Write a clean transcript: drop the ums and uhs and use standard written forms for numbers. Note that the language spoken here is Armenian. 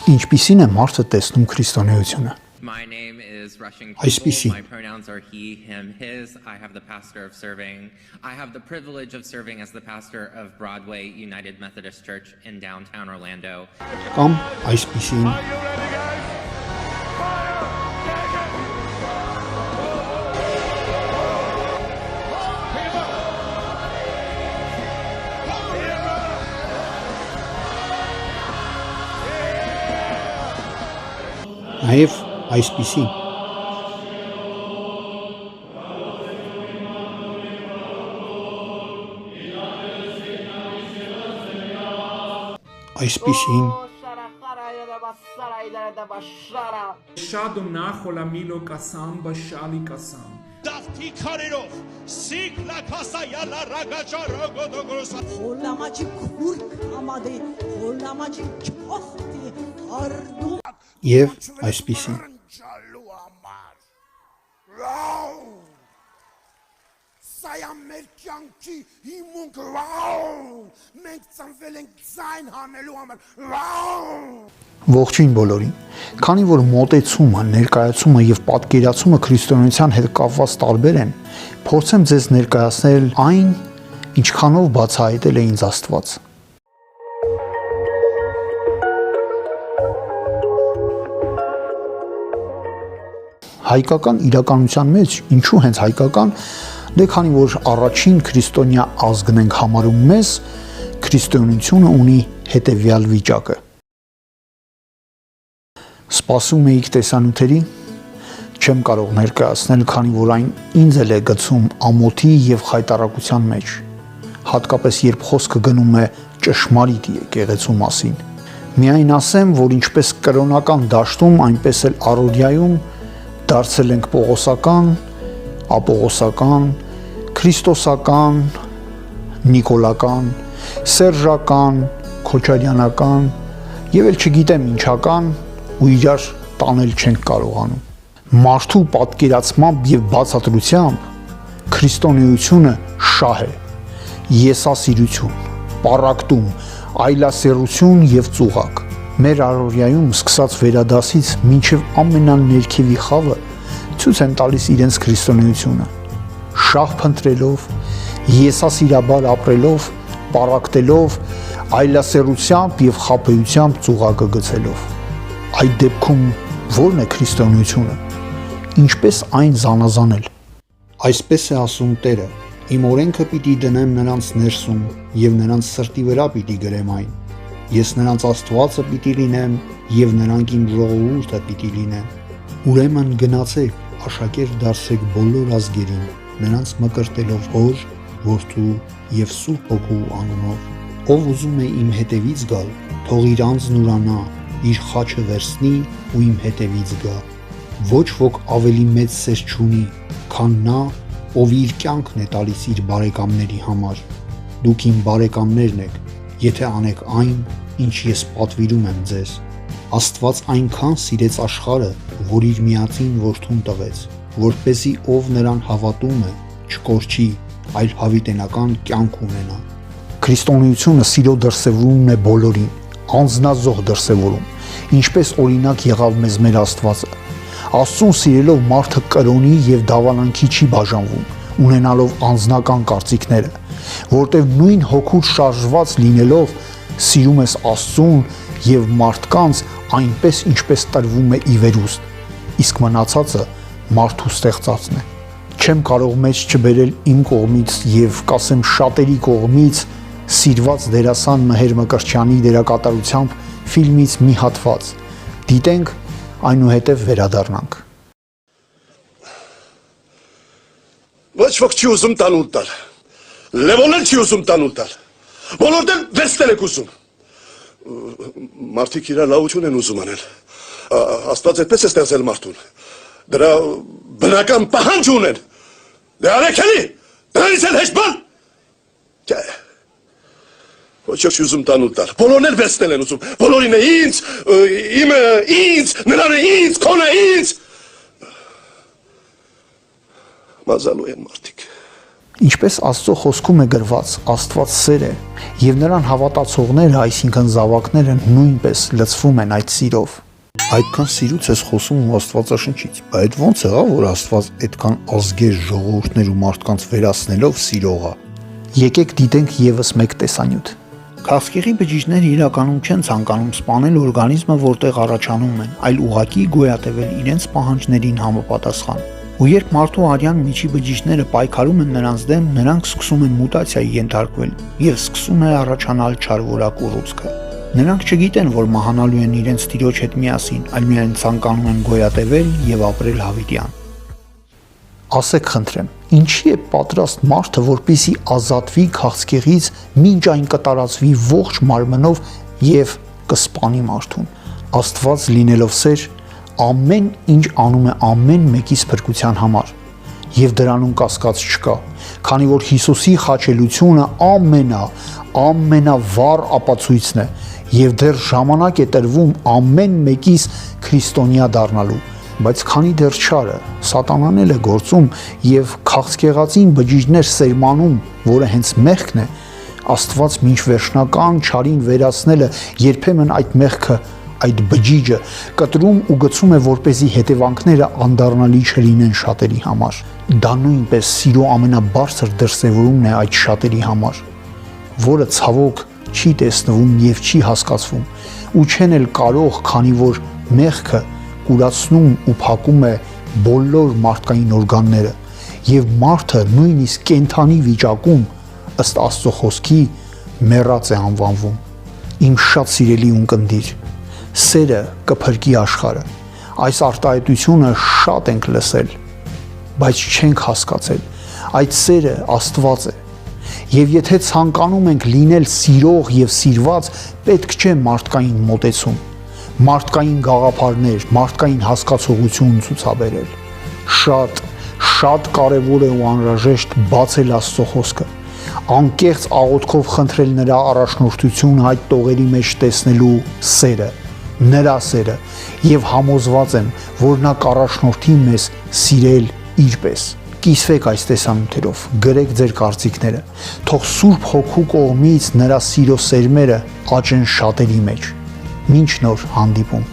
Ինչպիսին է մարդը տեսնում քրիստոնեությունը։ My name is Russian Այսպիսի։ Kimball. My pronouns are he, him, his. I have the pastor of serving. I have the privilege of serving as the pastor of Broadway United Methodist Church in downtown Orlando. Կամ այսպիսին։ Նաև այսպիսի։ Այսպիսին։ Շադում նախոլամիլո կասամ բաշալի կասամ Դավթի քարերով սիկլա կասայալա ռագաճարը գոդոգրոսա Հոլամաճի քուրք ամադե հոլամաճի քոստի արդու Եվ այսպիսին։ Սայամ մեր կյանքի հիմունք վաու մենք ծնվել ենք ձայն հանելու համար Ողջույն բոլորին։ Քանի որ մոտեցումը, ներկայացումը եւ պատկերացումը քրիստոնեության հետ կապված տարբեր են, փորձեմ ձեզ ներկայացնել այն, ինչքանով բացահայտել է ինձ Աստված։ Հայկական իրականության մեջ, ինչու հենց հայկական, դե քանի որ առաջին քրիստոնյա ազգն ենք համարում մեզ, քրիստոնեությունը ունի հետևյալ վիճակը։ Սպասում էիք տեսանյութերի, չեմ կարող ներկայացնել, քանի որ այն ինձ էլ է գցում ամոթի եւ խայտառակության մեջ, հատկապես երբ խոսքը գնում է ճշմարիտ եկեղեցու մասին։ Միայն ասեմ, որ ինչպես կրոնական դաշտում, այնպես էլ առօրյայում դարձել ենք պողոսական, ապողոսական, քրիստոսական, նիկոլական, սերժական, քոչարյանական եւ էլ չգիտեմ ինչական ու իրար տանել չենք կարողանում։ Մարդու պատկերացմամբ եւ բացատրությամբ քրիստոնեությունը շահ է, եսասիրություն, պառակտում, այլասերություն եւ ծուղակ։ Մեր առօրյայում սկսած վերադասից մինչև ամենաներքևի խավը ցույց են տալիս իրենց քրիստոնեությունը։ Շահ փնտրելով, եսասիրաբար ապրելով, պառակտելով, այլասերությամբ եւ խաբեությամբ ծուղակը գցելով։ Այդ դեպքում ո՞րն է քրիստոնեությունը։ Ինչպես այն զանազանել։ Այսպես է ասում Տերը. Իմ օրենքը պիտի դնեմ նրանց ներսում եւ նրանց սրտի վրա պիտի գրեմ այն։ Ես նրանց Աստվածը պիտի լինեմ եւ նրանք իմ ժողովուրդը պիտի լինեն։ Ուրեմն գնացեք, աշակերտ դարձեք բոլոր ազգերին, նրանց մկրտելով Հոր, Որդու եւ Սուրբ Հոգու անունով։ Ով ուզում է իմ հետևից գալ, թող իր անձն ուրանա, իր խաչը վերցնի ու իմ հետևից գա։ Ոչ ոք ավելի մեծ սեր չունի, քան նա, ով իր կյանքն է տալիս իր բարեկամների համար։ Դուք իմ բարեկամներն եք, եթե անեք այն, ինչ ես պատվիրում եմ ձեզ։ Աստված այնքան սիրեց աշխարհը, որ իր միածին որդուն տվեց, որպեսզի ով նրան հավատում է, չկորչի, այլ հավիտենական կյանք ունենա։ Քրիստոնեությունը սիրո դրսևորումն է բոլորին, անձնազոհ դրսևորում, ինչպես օրինակ եղավ մեզ մեր Աստվածը։ Աստծուն սիրելով մարդը կրոնի եւ դավանանքի չի բաժանվում, ունենալով անձնական կարծիքները, որտեղ նույն հոգուց շարժված լինելով սիրում ես Աստծուն եւ մարդկանց այնպես ինչպես տրվում է ի վերուստ, իսկ մնացածը մարդու ստեղծածն է։ Չեմ կարող մեջ չբերել իմ կողմից եւ կասեմ շատերի կողմից սիրված դերասան Մհեր Մկրտչյանի դերակատարությամբ ֆիլմից մի հատված։ Դիտենք, այնուհետև վերադառնանք։ Ոչ ոք չի ուզում տանուլ տալ։ Լևոնել չի ուզում տանուլ տալ։ Բոլորդ էլ վերցնել եք ուզում։ Մարդիկ իրար լավություն են ուզում անել։ Աստված այդպես է ստեղծել մարդուն։ Դրա բնական պահանջ ունեն։ Դե արեք էլի, դրանից էլ հեշտ բան։ Ոչ ոք չի ուզում տանուլ տալ։ Բոլորն էլ վերցնել են ուզում։ Բոլորին է ինձ, իմը ինձ, նրանը ինձ, քոնը ինձ։ Մազալու են մարդիկ։ Ինչպես Աստծո խոսքում է գրված, Աստված սեր է, եւ նրան հավատացողները, այսինքն զավակները, նույնպես լցվում են այդ սիրով։ Այդքան սիրուց ես խոսում ու Աստվածաշնչից, բայց ո՞նց եղավ, որ Աստված այդքան ազգեր, ժողովուրդներ ու մարդկանց վերացնելով սիրող է։ Եկեք դիտենք եւս մեկ տեսանյութ։ Քաղցկեղի բջիջները իրականում չեն ցանկանում սպանել օրգանիզմը, որտեղ առաջանում են, այլ ուղղակի գոյատևել իրենց պահանջներին համապատասխան։ Ու երբ մարդու արյան միջի բջիջները պայքարում են նրանց դեմ, նրանք սկսում են մուտացիայի ենթարկվել եւ սկսում է առաջանալ չարվորակ ուռուցքը։ Նրանք չգիտեն, որ մահանալու են իրենց տիրոջ հետ միասին, այլ միայն ցանկանում են գոյատևել եւ ապրել հավիտյան։ Ասեք խնդրեմ, ինչի է պատրաստ մարդը, որպեսզի ազատվի քաղցկեղից, մինչ այն կտարածվի ողջ մարմնով եւ կսպանի մարդուն։ Աստված լինելով սեր, ամեն ինչ անում է ամեն մեկիս փրկության համար եւ դրանում կասկած չկա, քանի որ Հիսուսի խաչելությունը ամենավառ ապացույցն է եւ դեռ ժամանակ է տրվում ամեն մեկիս քրիստոնյա դառնալու, բայց քանի դեռ չարը սատանան էլ է գործում եւ քաղցկեղածին բջիջներ սերմանում, որը հենց մեղքն է, Աստված մինչ վերջնական չարին վերացնելը երբեմն այդ մեղքը, այդ բջիջը կտրում ու գցում է, որպեսզի հետևանքները անդառնալի չլինեն շատերի համար։ Դա նույնպես սիրո ամենաբարձր դրսևորումն է այդ շատերի համար, որը ցավոք չի տեսնվում եւ չի հասկացվում ու չեն էլ կարող, քանի որ մեղքը կուրացնում ու փակում է բոլոր մարդկային օրգանները եւ մարդը նույնիսկ կենթանի վիճակում ըստ Աստծո խոսքի մեռած է անվանվում։ Իմ շատ սիրելի ունկնդիր, սերը կփրկի աշխարհը։ Այս արտահայտությունը շատ ենք լսել, բայց չենք հասկացել։ Այդ սերը Աստված է։ Եվ եթե ցանկանում ենք լինել սիրող եւ սիրված, պետք չէ մարդկային մոտեցում, մարդկային գաղափարներ, մարդկային հասկացողություն ցուցաբերել։ Շատ կարևոր է ու անհրաժեշտ բացել Աստծո խոսքը, անկեղծ աղոթքով խնդրել նրա առաջնորդությունը այդ տողերի մեջ տեսնելու սերը, նրա սերը, եւ համոզված եմ, որ նա կառաջնորդի մեզ սիրել իրպես։ Կիսվեք այս տեսանյութերով, գրեք ձեր կարծիքները, թող Սուրբ Հոգու կողմից նրա սիրո սերմերը աճեն շատերի մեջ։ Մինչ նոր հանդիպում։